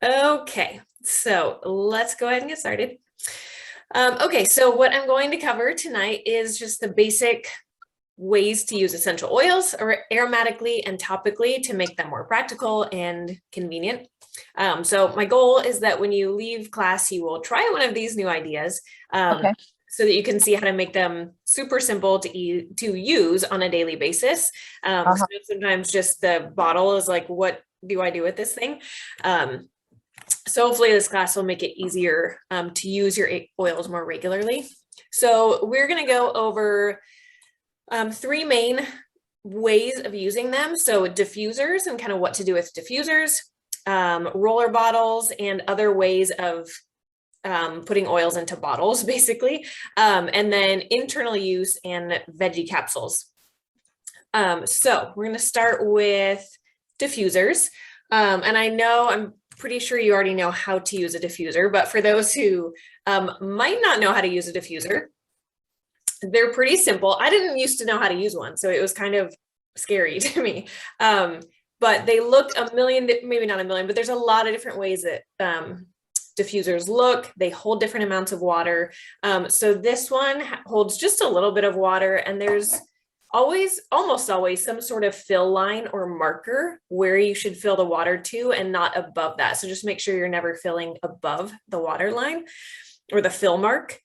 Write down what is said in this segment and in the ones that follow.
Okay, so let's go ahead and get started. Okay, so what I'm going to cover tonight is just the basic ways to use essential oils aromatically and topically to make them more practical and convenient. So my goal is that when you leave class, you will try one of these new ideas Okay. so that you can see how to make them super simple to use on a daily basis. So Uh-huh. sometimes just the bottle is like, what do I do with this thing? So hopefully this class will make it easier to use your oils more regularly. So we're going to go over three main ways of using them. So diffusers and kind of what to do with diffusers, roller bottles, and other ways of putting oils into bottles, basically, and then internal use and veggie capsules. So we're going to start with diffusers. And I know I'm pretty sure you already know how to use a diffuser, but for those who might not know how to use a diffuser, they're pretty simple. I didn't used to know how to use one, so it was kind of scary to me. But they look a million, maybe not a million, but there's a lot of different ways that diffusers look. They hold different amounts of water. So this one holds just a little bit of water, and there's almost always some sort of fill line or marker where you should fill the water to and not above that. So just make sure you're never filling above the water line or the fill mark.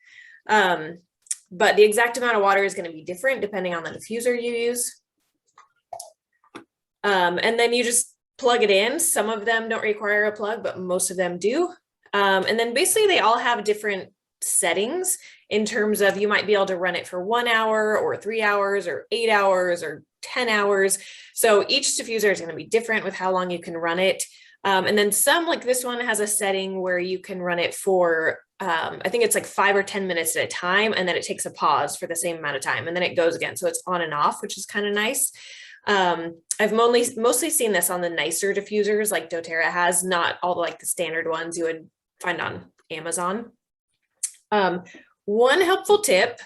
But the exact amount of water is going to be different depending on the diffuser you use. And then you just plug it in. Some of them don't require a plug, but most of them do. And then basically they all have different settings in terms of you might be able to run it for 1 hour or 3 hours or 8 hours or 10 hours. So each diffuser is going to be different with how long you can run it. And then some, like this one, has a setting where you can run it for I think it's like 5 or 10 minutes at a time, and then it takes a pause for the same amount of time, and then it goes again. So it's on and off, which is kind of nice. I've mostly seen this on the nicer diffusers like doTERRA has, not all the like the standard ones you would find on Amazon. One helpful tip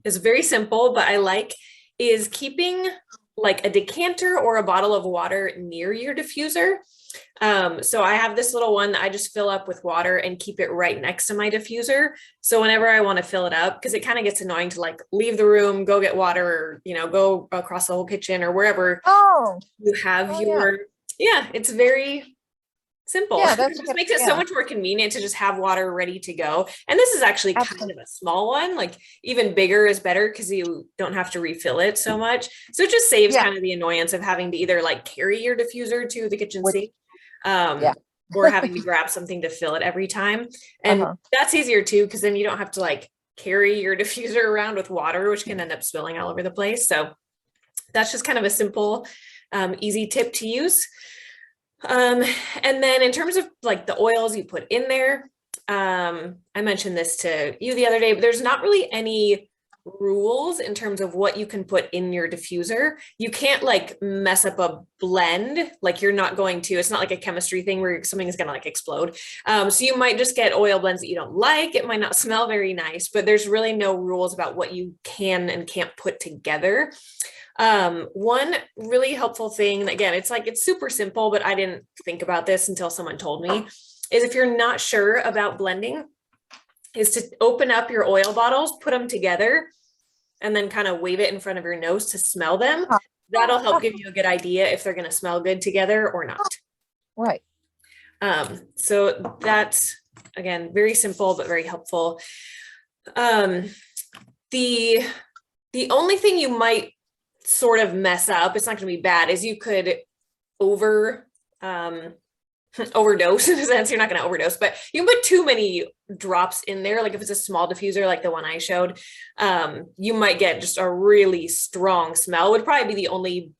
is very simple, but I like, is keeping like a decanter or a bottle of water near your diffuser. So I have this little one that I just fill up with water and keep it right next to my diffuser. So whenever I want to fill it up, because it kind of gets annoying to like leave the room, go get water, or, go across the whole kitchen or wherever Oh, you have oh yeah. yeah, it's very simple. Yeah, It that's just good. makes it so Yeah, much more convenient to just have water ready to go. And this is actually kind absolutely. of a small one, like even bigger is better because you don't have to refill it so much. So it just saves Yeah, kind of the annoyance of having to either like carry your diffuser to the kitchen which sink, um, yeah. or having to grab something to fill it every time. And Uh-huh. that's easier too, because then you don't have to like carry your diffuser around with water, which can end up spilling all over the place. So that's just kind of a simple, easy tip to use. Um, and then in terms of like the oils you put in there, I mentioned this to you the other day, but there's not really any rules in terms of what you can put in your diffuser. You can't like mess up a blend, like you're not going to, it's not like a chemistry thing where something is going to like explode. So you might just get oil blends that you don't like. It might not smell very nice, but there's really no rules about what you can and can't put together. One really helpful thing, again, it's super simple, but I didn't think about this until someone told me, is if you're not sure about blending, is to open up your oil bottles, put them together, and then kind of wave it in front of your nose to smell them. That'll help give you a good idea if they're going to smell good together or not. Right. So that's, again, very simple, but very helpful. Um, the, the only thing you might sort of mess up, it's not going to be bad, is you could over overdose in a sense. You're not going to overdose, but you can put too many drops in there. Like if it's a small diffuser like the one I showed, you might get just a really strong smell. Would probably be the only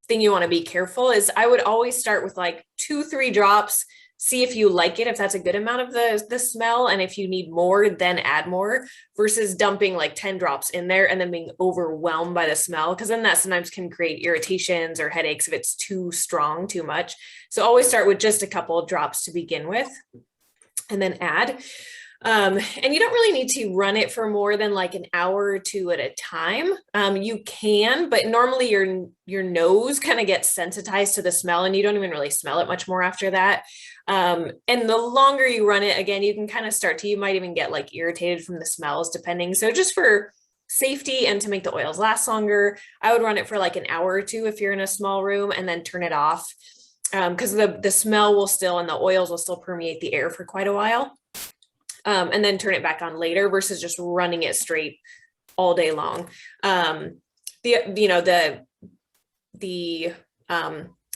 thing you want to be careful. Is I would always start with like 2-3 drops, see if you like it, if that's a good amount of the smell, and if you need more, then add more, versus dumping like 10 drops in there and then being overwhelmed by the smell, because then that sometimes can create irritations or headaches if it's too strong, too much. So always start with just a couple of drops to begin with and then add. And you don't really need to run it for more than like an hour or two at a time. You can, but normally your nose kind of gets sensitized to the smell and you don't even really smell it much more after that. And the longer you run it, again, you can kind of you might even get like irritated from the smells depending. So just for safety and to make the oils last longer, I would run it for like an hour or two if you're in a small room and then turn it off. Because the smell will still and the oils will still permeate the air for quite a while. And then turn it back on later versus just running it straight all day long. The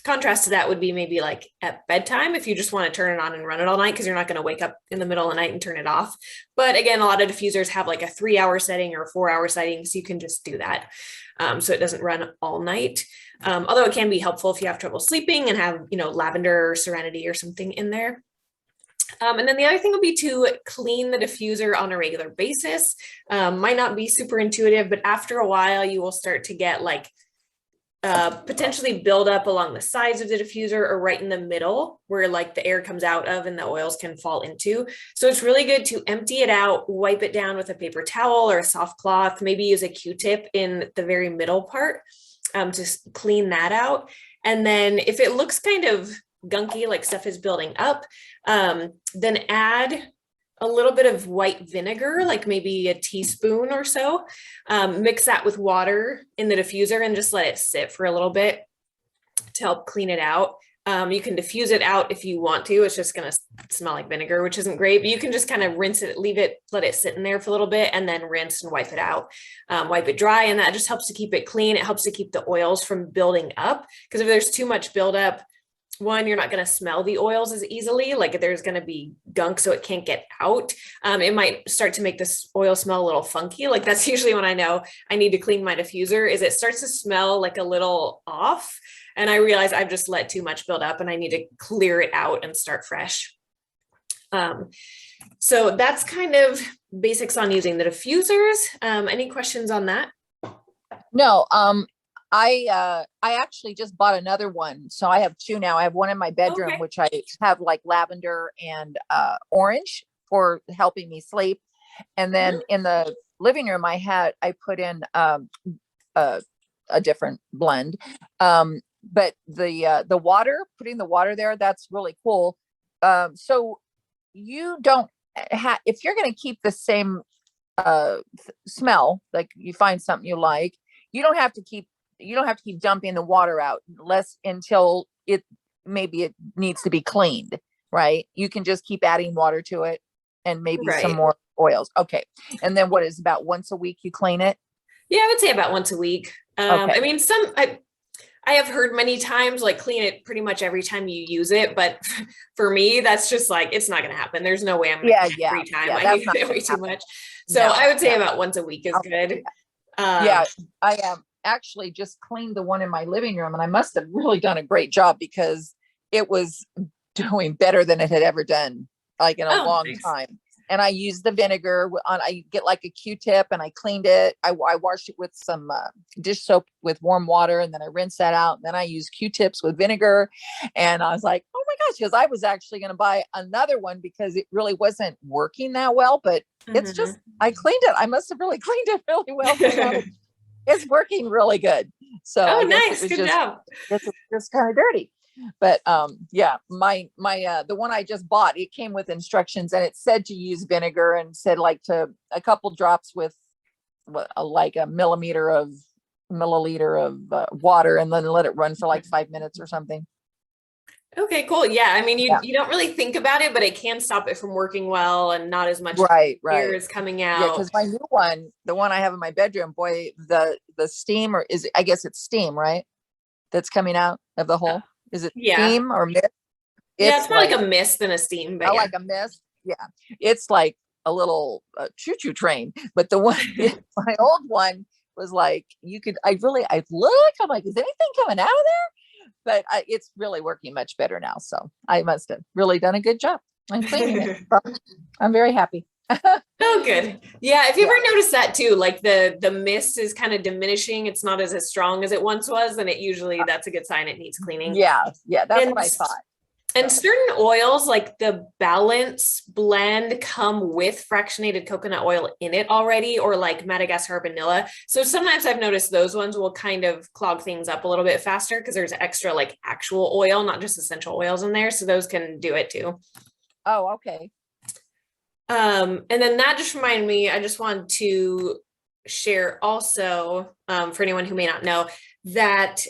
contrast to that would be maybe like at bedtime if you just want to turn it on and run it all night because you're not going to wake up in the middle of the night and turn it off. But again, a lot of diffusers have like a 3-hour setting or a 4-hour setting, so you can just do that. So it doesn't run all night. Although it can be helpful if you have trouble sleeping and have, lavender or serenity or something in there. And then the other thing would be to clean the diffuser on a regular basis. Might not be super intuitive, but after a while you will start to get like potentially build up along the sides of the diffuser or right in the middle where like the air comes out of and the oils can fall into. So it's really good to empty it out, wipe it down with a paper towel or a soft cloth, maybe use a Q-tip in the very middle part to clean that out. And then if it looks kind of gunky, like stuff is building up, then add a little bit of white vinegar, like maybe a teaspoon or so. Mix that with water in the diffuser and just let it sit for a little bit to help clean it out. You can diffuse it out if you want to. It's just going to smell like vinegar, which isn't great, but you can just kind of rinse it, let it sit in there for a little bit and then rinse and wipe it out. Wipe it dry, and that just helps to keep it clean. It helps to keep the oils from building up, because if there's too much buildup, one, you're not going to smell the oils as easily, like there's going to be gunk so it can't get out. It might start to make this oil smell a little funky. Like that's usually when I know I need to clean my diffuser, is it starts to smell like a little off and I realize I've just let too much build up and I need to clear it out and start fresh. So that's kind of basics on using the diffusers. Any questions on that? No, I actually just bought another one. So I have two now. I have one in my bedroom, Okay. which I have like lavender and orange for helping me sleep. And then in the living room, I put in a different blend. But the water, putting the water there, that's really cool. So you don't have, if you're going to keep the same smell, like you find something you like, you don't have to keep dumping the water out until it needs to be cleaned, right? You can just keep adding water to it and maybe some more oils. Okay. And then what is about once a week you clean it? Yeah, I would say about once a week. Okay. I mean, I have heard many times like clean it pretty much every time you use it, but for me, that's just like, it's not going to happen. There's no way I'm going to get free time. I use it way too much. So I would say about once a week is good. I am actually just cleaned the one in my living room, and I must have really done a great job because it was doing better than it had ever done, like in a long time. And I used the vinegar I get like a Q-tip and I cleaned it. I washed it with some dish soap with warm water, and then I rinsed that out. And then I used Q-tips with vinegar, and I was like, oh my gosh, because I was actually going to buy another one because it really wasn't working that well, but it's just, I cleaned it. I must have really cleaned it really well. It's working really good. So nice. Good job. It's just kind of dirty. But yeah, my the one I just bought, it came with instructions and it said to use vinegar and said like to a couple drops with like a milliliter of water, and then let it run for like 5 minutes or something. Okay, cool. Yeah. I mean, you don't really think about it, but it can stop it from working well and not as much air is coming out. Yeah, because my new one, the one I have in my bedroom, boy, the steam, or I guess it's steam, right? That's coming out of the hole. Is it steam or mist? It's more like a mist than a steam, but like a mist. Yeah. It's like a little choo-choo train. But the one, my old one was like, I look, I'm like, is anything coming out of there? But it's really working much better now. So I must have really done a good job. I'm cleaning it. I'm very happy. Oh, good. Yeah. If you ever notice that too, like the mist is kind of diminishing, it's not as strong as it once was, then that's a good sign it needs cleaning. Yeah. That's what I thought. And certain oils, like the Balance blend, come with fractionated coconut oil in it already, or like Madagascar vanilla. So sometimes I've noticed those ones will kind of clog things up a little bit faster because there's extra like actual oil, not just essential oils in there. So those can do it too. Oh, okay. And then that just reminded me, I just wanted to share also, for anyone who may not know, that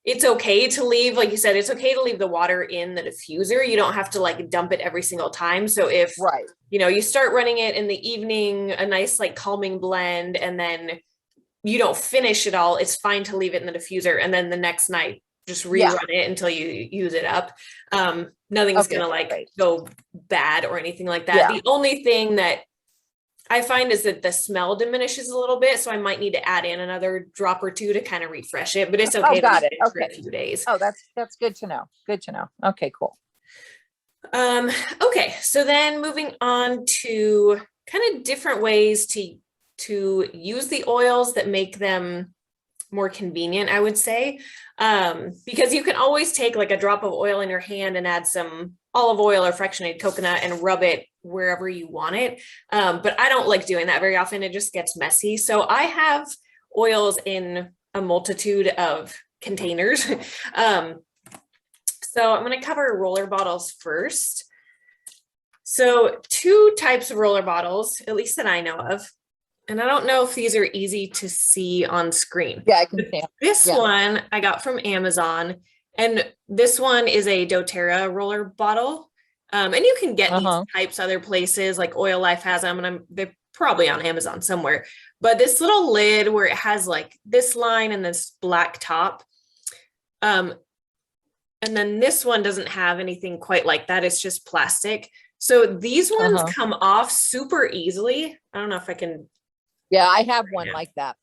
it's okay to leave, like you said, it's okay to leave the water in the diffuser. You don't have to like dump it every single time. So if, Right. you start running it in the evening, a nice like calming blend, and then you don't finish it all, it's fine to leave it in the diffuser. And then the next night, just rerun it until you use it up. Nothing's gonna like go bad or anything like that. The only thing that I find is that the smell diminishes a little bit, so I might need to add in another drop or two to kind of refresh it, but it's okay. Got it. For a few days. Oh, that's good to know. Good to know. Okay, cool. Okay, so then moving on to kind of different ways to use the oils that make them more convenient, I would say, because you can always take like a drop of oil in your hand and add some olive oil or fractionated coconut and rub it wherever you want it. But I don't like doing that very often. It just gets messy. So I have oils in a multitude of containers. So I'm going to cover roller bottles first. So 2 types of roller bottles, at least that I know of. And I don't know if these are easy to see on screen. Yeah, I can see. This one I got from Amazon, and this one is a doTERRA roller bottle. And you can get these types other places, like Oil Life has them, and they're probably on Amazon somewhere. But this little lid where it has like this line and this black top. And then this one doesn't have anything quite like that. It's just plastic. So these ones come off super easily. I don't know if I can. Yeah, I have one like that.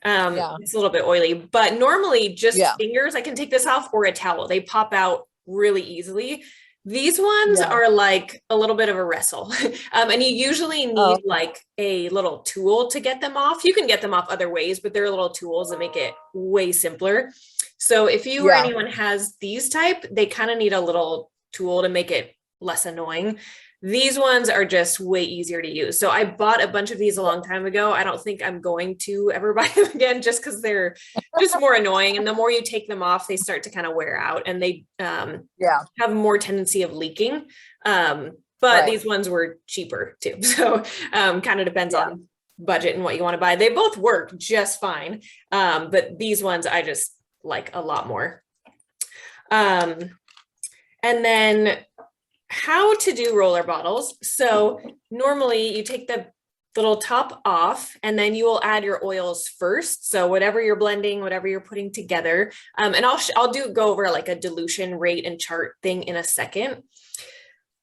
It's a little bit oily, but normally just fingers, I can take this off, or a towel. They pop out really easily. These ones are like a little bit of a wrestle. And you usually need like a little tool to get them off. You can get them off other ways, but they're little tools that make it way simpler. So if you or anyone has these type, they kind of need a little tool to make it less annoying. These ones are just way easier to use. So I bought a bunch of these a long time ago. I don't think I'm going to ever buy them again, just because they're just more annoying. And the more you take them off, they start to kind of wear out, and they have more tendency of leaking. But these ones were cheaper too. So kind of depends on budget and what you want to buy. They both work just fine. But these ones I just like a lot more. And then how to do roller bottles. So normally you take the little top off, and then you will add your oils first. So whatever you're blending, whatever you're putting together. And I'll go over like a dilution rate and chart thing in a second.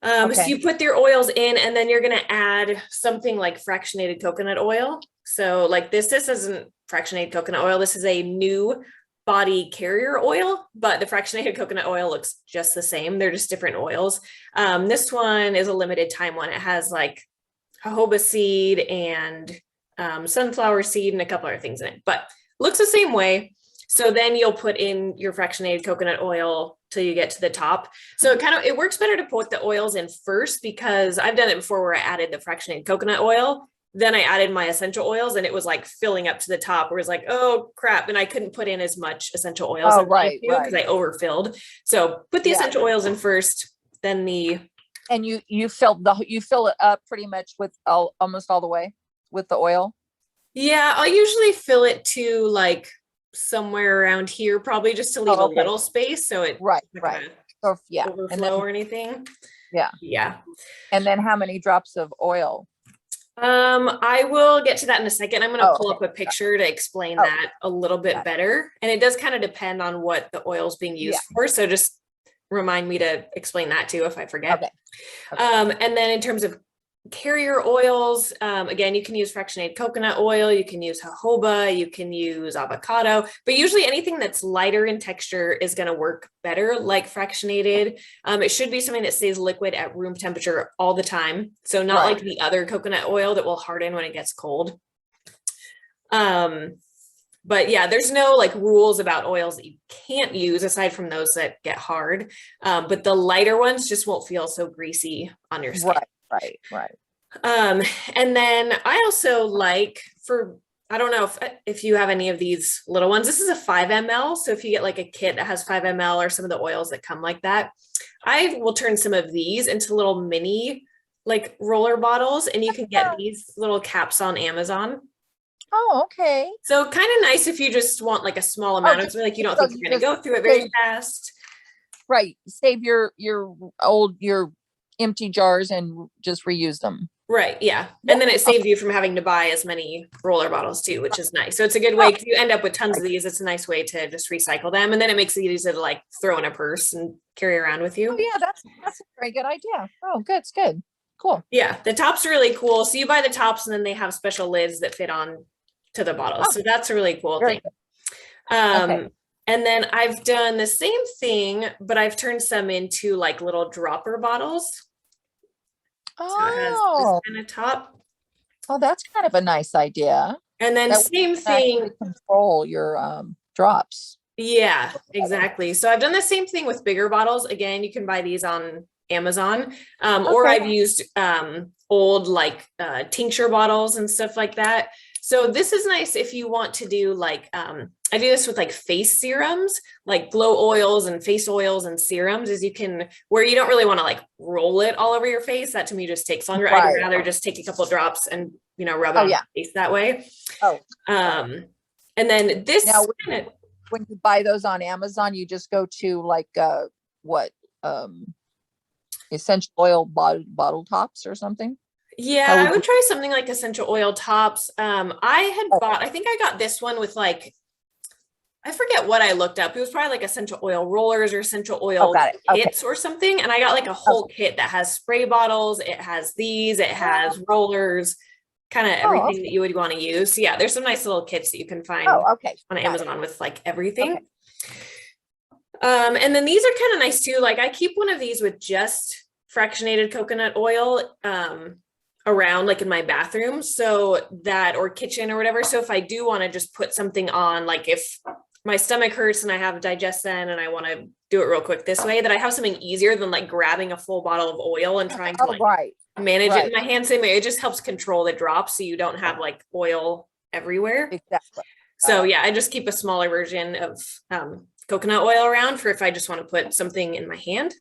So you put your oils in, and then you're going to add something like fractionated coconut oil. So like this isn't fractionated coconut oil. This is a new body carrier oil, but the fractionated coconut oil looks just the same. They're just different oils. This one is a limited time one. It has like jojoba seed and sunflower seed and a couple other things in it, but looks the same way. So then you'll put in your fractionated coconut oil till you get to the top. So it works better to put the oils in first, because I've done it before where I added the fractionated coconut oil, then I added my essential oils, and it was like filling up to the top, where it's like, oh crap. And I couldn't put in as much essential oils because I overfilled. So put the essential oils in first, then and you fill it up pretty much with almost all the way with the oil. Yeah, I'll usually fill it to like somewhere around here, probably just to leave a little space, so it so overflow or anything. Yeah. And then how many drops of oil? I will get to that in a second. I'm going to pull up a picture to explain that a little bit better. And it does kind of depend on what the oil's being used for. So just remind me to explain that too, if I forget. And then in terms of carrier oils, again, you can use fractionated coconut oil, you can use jojoba, you can use avocado, but usually anything that's lighter in texture is going to work better, like fractionated. It should be something that stays liquid at room temperature all the time. So not like the other coconut oil that will harden when it gets cold. But yeah, there's no like rules about oils that you can't use aside from those that get hard. But the lighter ones just won't feel so greasy on your skin. Right. Um, and then I also like for, I don't know if you have any of these little ones. This is a 5 ml. So if you get like a kit that has 5 ml or some of the oils that come like that, I will turn some of these into little mini like roller bottles, and you can get these little caps on Amazon. Oh, okay. So kind of nice if you just want like a small amount of, like you don't so think you you're going to just go through it very save- fast. Right. Save your empty jars and just reuse them. Right. Yeah. And then it saves you from having to buy as many roller bottles too, which is nice. So it's a good way, because you end up with tons of these. It's a nice way to just recycle them. And then it makes it easy to like throw in a purse and carry around with you. Oh yeah, that's a very good idea. Oh, good. It's good. Cool. Yeah. The top's really cool. So you buy the tops and then they have special lids that fit on to the bottles. So that's a really cool Very thing. good. Okay. And then I've done the same thing, but I've turned some into like little dropper bottles. So it has this Oh, kind of top. oh, that's kind of a nice idea. And then That way same you can actually thing. control your drops. Yeah, exactly. So I've done the same thing with bigger bottles. Again, you can buy these on Amazon. Or Okay. I've used old like tincture bottles and stuff like that. So this is nice if you want to do like I do this with like face serums, like glow oils and face oils and serums, is you can, where you don't really want to like roll it all over your face. That to me just takes longer. I'd Right. rather just take a couple drops and rub it Oh, on yeah. the face that way. Oh, And then this Now, kinda- when you buy those on Amazon, you just go to like what essential oil bottle tops or something. Yeah, How would I would try something like essential oil tops. I had Oh. bought, I think I got this one with like, I forget what I looked up. It was probably like essential oil rollers or essential oil got it. Okay. kits or something. And I got like a whole kit that has spray bottles. It has these, it has rollers, kind of everything that you would want to use. So yeah, there's some nice little kits that you can find okay. on Got it. Amazon with like everything. Okay. And then these are kind of nice too. Like I keep one of these with just fractionated coconut oil around like in my bathroom, so that, or kitchen or whatever. So if I do want to just put something on, like if my stomach hurts and I have digestion and I want to do it real quick this way, that I have something easier than like grabbing a full bottle of oil and trying to like manage it in my hand. Same way, it just helps control the drops so you don't have like oil everywhere. Exactly. So yeah, I just keep a smaller version of coconut oil around for if I just want to put something in my hand.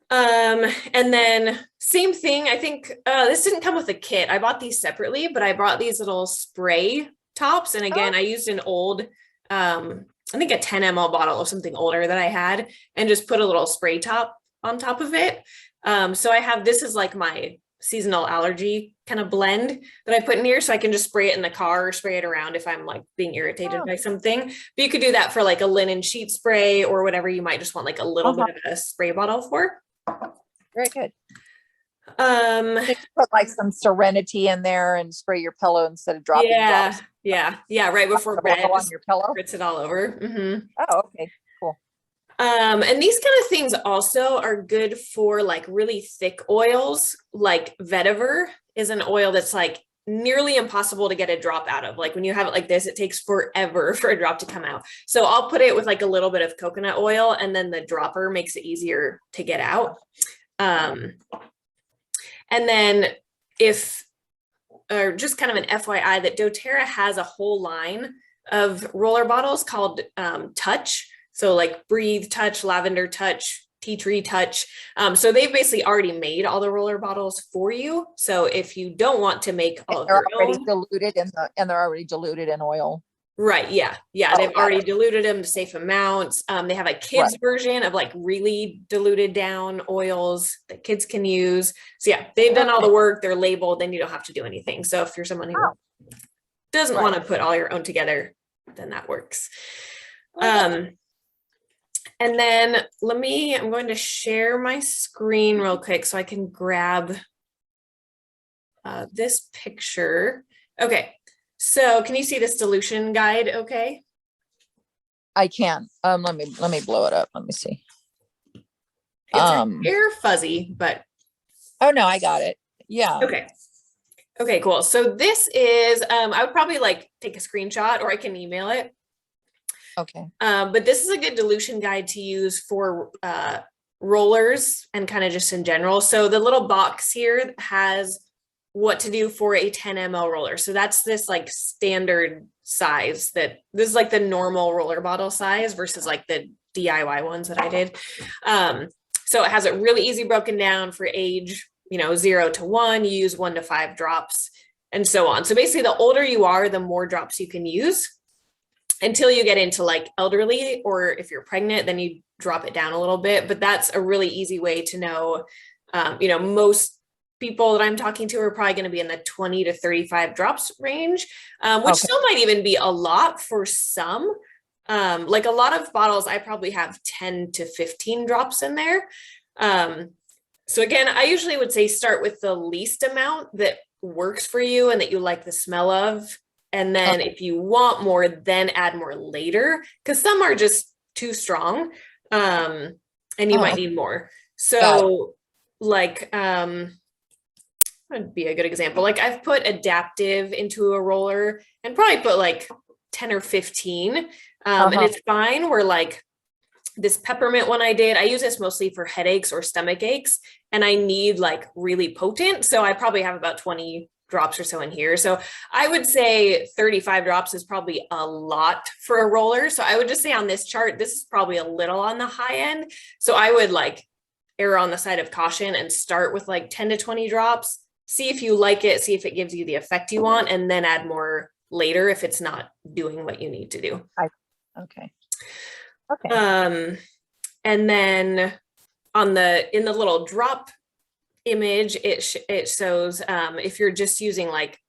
And then same thing, I think this didn't come with a kit. I bought these separately, but I brought these little spray tops. And again, I used an old, I think a 10 ml bottle of something older that I had, and just put a little spray top on top of it. So I have, this is like my seasonal allergy kind of blend that I put in here, so I can just spray it in the car or spray it around if I'm like being irritated by something. But you could do that for like a linen sheet spray or whatever you might just want like a little bit of a spray bottle for. Very good. Just put like some Serenity in there and spray your pillow instead of dropping drops. Yeah, right before bed, on your pillow. spritz it all over. Oh, okay. And these kind of things also are good for like really thick oils. Like vetiver is an oil that's like nearly impossible to get a drop out of. Like when you have it like this, it takes forever for a drop to come out. So I'll put it with like a little bit of coconut oil, and then the dropper makes it easier to get out. And then or just kind of an FYI, that doTERRA has a whole line of roller bottles called Touch. So like Breathe Touch, Lavender Touch, Tea Tree Touch. So they've basically already made all the roller bottles for you. So if you don't want to make all of your own, they're already diluted in oil. Right. Yeah. They've already diluted them to safe amounts. They have a kids version of like really diluted down oils that kids can use. So yeah, they've done all the work. They're labeled, then you don't have to do anything. So if you're someone who doesn't want to put all your own together, then that works. And then I'm going to share my screen real quick so I can grab this picture. Okay. So can you see this dilution guide? Okay. I can. Let me blow it up. Let me see. It's very fuzzy, but. Oh no, I got it. Yeah. Okay. Okay, cool. So this is, I would probably like take a screenshot or I can email it. Okay. But this is a good dilution guide to use for rollers and kind of just in general. So the little box here has what to do for a 10 ml roller. So that's this like standard size that this is like the normal roller bottle size versus like the DIY ones that I did. So it has it really easy broken down for age, 0 to 1, you use 1 to 5 drops and so on. So basically the older you are, the more drops you can use until you get into like elderly, or if you're pregnant, then you drop it down a little bit. But that's a really easy way to know, most people that I'm talking to are probably going to be in the 20 to 35 drops range, which Okay. still might even be a lot for some. Like a lot of bottles, I probably have 10 to 15 drops in there. So again, I usually would say start with the least amount that works for you and that you like the smell of. And then if you want more, then add more later, because some are just too strong. And you might need more. So like, would be a good example. Like I've put Adaptive into a roller and probably put like 10 or 15. And it's fine. Where like this peppermint one I did, I use this mostly for headaches or stomach aches, and I need like really potent. So I probably have about 20 drops or so in here. So I would say 35 drops is probably a lot for a roller. So I would just say on this chart, this is probably a little on the high end. So I would like err on the side of caution and start with like 10 to 20 drops, see if you like it, see if it gives you the effect you want, and then add more later if it's not doing what you need to do. Okay. Okay. And then in the little drop image, it shows if you're just using like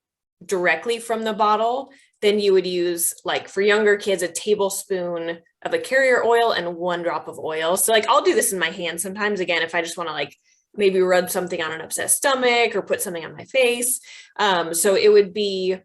directly from the bottle, then you would use like for younger kids, a tablespoon of a carrier oil and 1 drop of oil. So like I'll do this in my hand sometimes, again, if I just want to like maybe rub something on an upset stomach or put something on my face. So it would be,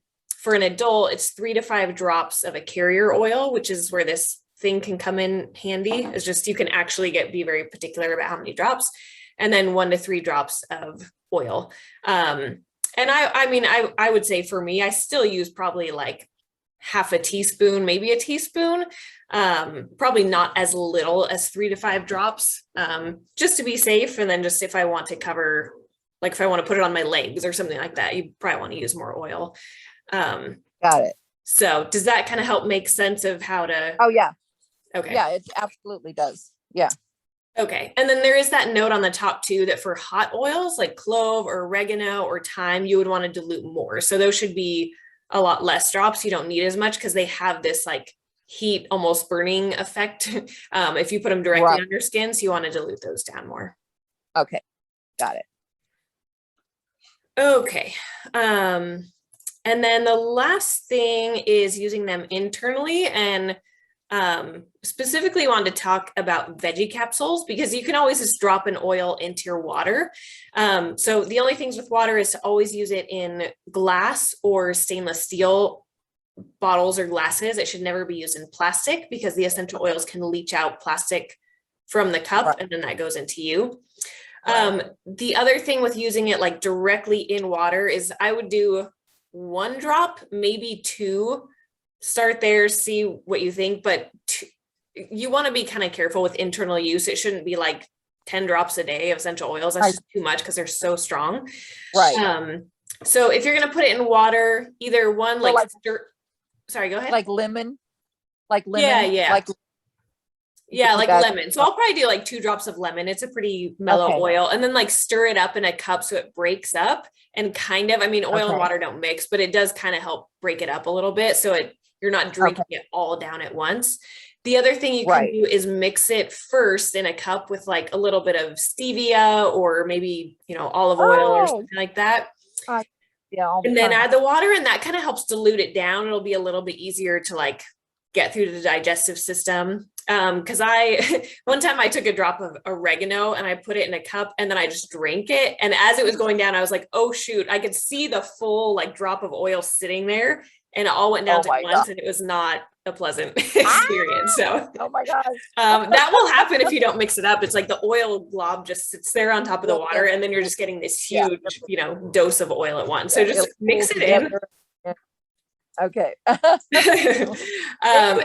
for an adult, it's 3 to 5 drops of a carrier oil, which is where this thing can come in handy. It's just you can actually be very particular about how many drops, and then 1 to 3 drops of oil. And I would say for me, I still use probably like half a teaspoon, maybe a teaspoon, probably not as little as 3 to 5 drops, just to be safe. And then just if I want to cover, like if I want to put it on my legs or something like that, you probably want to use more oil. Got it. So does that kind of help make sense of how to? Oh yeah. Okay. Yeah, it absolutely does. Yeah. Okay. And then there is that note on the top too, that for hot oils like clove or oregano or thyme, you would want to dilute more. So those should be a lot less drops. You don't need as much because they have this like heat, almost burning effect. If you put them directly on your skin, so you want to dilute those down more. Okay. Got it. Okay. And then the last thing is using them internally, and specifically wanted to talk about veggie capsules, because you can always just drop an oil into your water. So the only things with water is to always use it in glass or stainless steel bottles or glasses. It should never be used in plastic, because the essential oils can leach out plastic from the cup, and then that goes into you. The other thing with using it like directly in water is I would do 1 drop, maybe 2. Start there, see what you think, but you want to be kind of careful with internal use. It shouldn't be like 10 drops a day of essential oils. That's just too much because they're so strong. Right. So if you're going to put it in water, either one, So like sorry, go ahead. Like lemon. Yeah. Like that. lemon. So I'll probably do like 2 drops of lemon. It's a pretty mellow oil, and then like stir it up in a cup so it breaks up, and kind of, oil and water don't mix, but it does kind of help break it up a little bit. So you're not drinking it all down at once. The other thing you can do is mix it first in a cup with like a little bit of stevia, or maybe, olive oil or something like that. And then add the water, and that kind of helps dilute it down. It'll be a little bit easier to like get through the digestive system. Because one time I took a drop of oregano and I put it in a cup, and then I just drank it. And as it was going down, I was like, oh shoot, I could see the full like drop of oil sitting there. and it all went down Oh at my once, God. and it was not a pleasant Ah! experience. So Oh my gosh. that will happen if you don't mix it up. It's like the oil glob just sits there on top of the Well, water, and then you're just getting this yeah, huge, dose of oil at once. So yeah, just it'll mix pool it in. together. Yeah. Okay.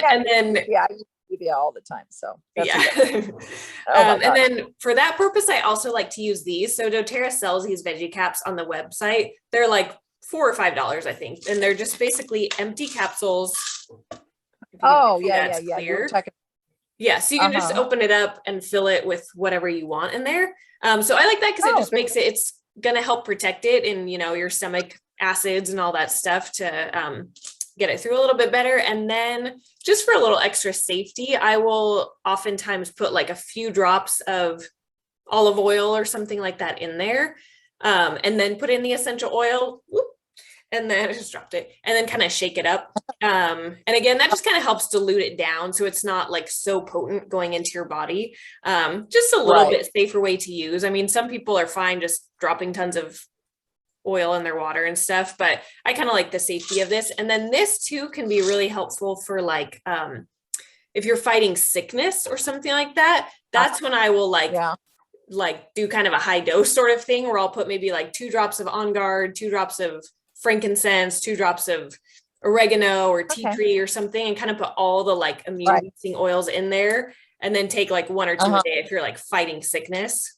And then Yeah, I use stevia all the time. So that's yeah. a good. Oh my And gosh. then for that purpose, I also like to use these. So doTERRA sells these veggie caps on the website. They're like $4 or $5, I think. And they're just basically empty capsules. If you can Oh see yeah, that's yeah, yeah. You were clear. talking. Yeah, so you can just Uh-huh. open it up and fill it with whatever you want in there. So I like that because it Oh, just makes it, it's gonna help protect it and your stomach acids and all that stuff to get it through a little bit better. And then just for a little extra safety, I will oftentimes put like a few drops of olive oil or something like that in there. And then put in the essential oil. Whoop, and then I just dropped it and then kind of shake it up. And again, that just kind of helps dilute it down so it's not like so potent going into your body. Just a little right. bit safer way to use. I mean, some people are fine just dropping tons of oil in their water and stuff, but I kind of like the safety of this. And then this too can be really helpful for like if you're fighting sickness or something like that. That's when I will Yeah. like do kind of a high dose sort of thing where I'll put maybe like 2 drops of On Guard, 2 drops of frankincense, 2 drops of oregano or tea Okay. tree or something, and kind of put all the like immune Right. boosting oils in there, and then take like 1 or 2 Uh-huh. a day if you're like fighting sickness.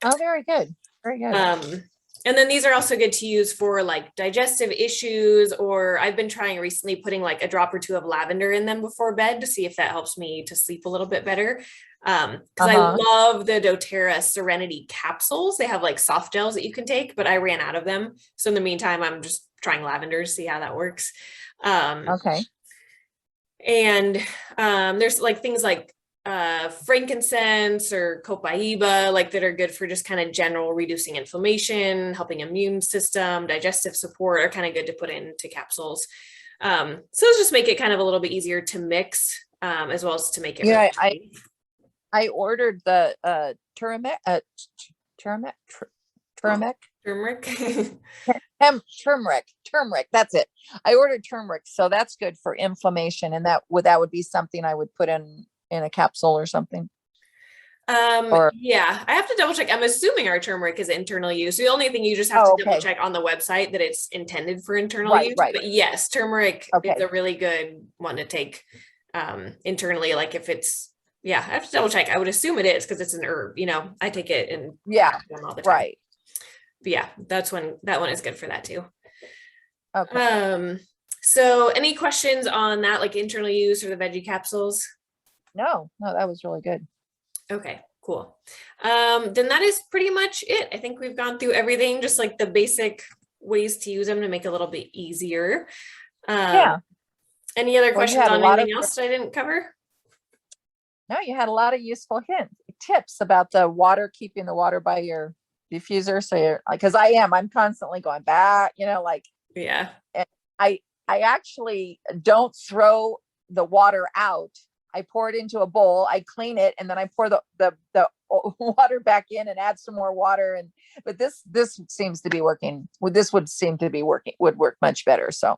Oh, very good. Very good. And then these are also good to use for like digestive issues, or I've been trying recently putting like a drop or 2 of lavender in them before bed to see if that helps me to sleep a little bit better. Because I love the doTERRA Serenity capsules. They have like soft gels that you can take, but I ran out of them. So in the meantime, I'm just trying lavender to see how that works. Okay. And there's like things like frankincense or copaiba, like that are good for just kind of general reducing inflammation, helping immune system, digestive support, are kind of good to put into capsules. So let's just make it kind of a little bit easier to mix, as well as to make it Yeah, really I ordered the turmeric, turmeric, turmeric, turmeric. turmeric. That's it. I ordered turmeric, so that's good for inflammation, and that would be something I would put in a capsule or something. Or Yeah, I have to double check. I'm assuming our turmeric is internal use. The only thing you just have to double check on the website that it's intended for internal use. Right. But yes, turmeric Okay. is a really good one to take internally. Like if it's, yeah, I have to double check. I would assume it is because it's an herb. I take it and Yeah. all the time. Right. But yeah, that one is good for that too. Okay. So any questions on that, like internal use or the veggie capsules? No, that was really good. Okay, cool. Then that is pretty much it. I think we've gone through everything, just like the basic ways to use them to make it a little bit easier. Yeah. Any other questions had a on lot anything else that I didn't cover? No, you had a lot of useful tips about the water, keeping the water by your diffuser. So you're like, because I'm constantly going back, like, Yeah. and I actually don't throw the water out. I pour it into a bowl, I clean it, and then I pour the water back in and add some more water. But this seems to be working. This would seem to be working, would work much better. So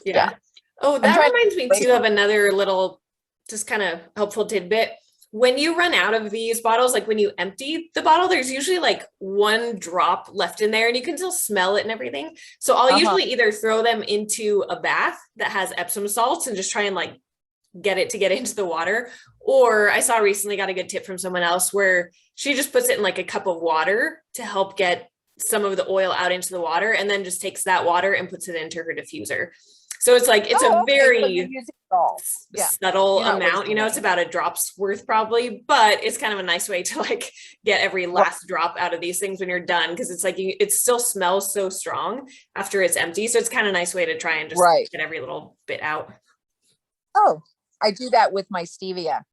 Yeah. Oh, that reminds me too of another little just kind of helpful tidbit. When you run out of these bottles, like when you empty the bottle, there's usually like 1 drop left in there and you can still smell it and everything. So I'll usually either throw them into a bath that has Epsom salts and just try and like get it to get into the water. Or I saw recently, got a good tip from someone else where she just puts it in like a cup of water to help get some of the oil out into the water, and then just takes that water and puts it into her diffuser. So it's like, it's a very subtle amount, it's about a drop's worth probably, but it's kind of a nice way to like get every last drop out of these things when you're done. Cause it's like, it still smells so strong after it's empty. So it's kind of a nice way to try and just get every little bit out. Oh, I do that with my stevia.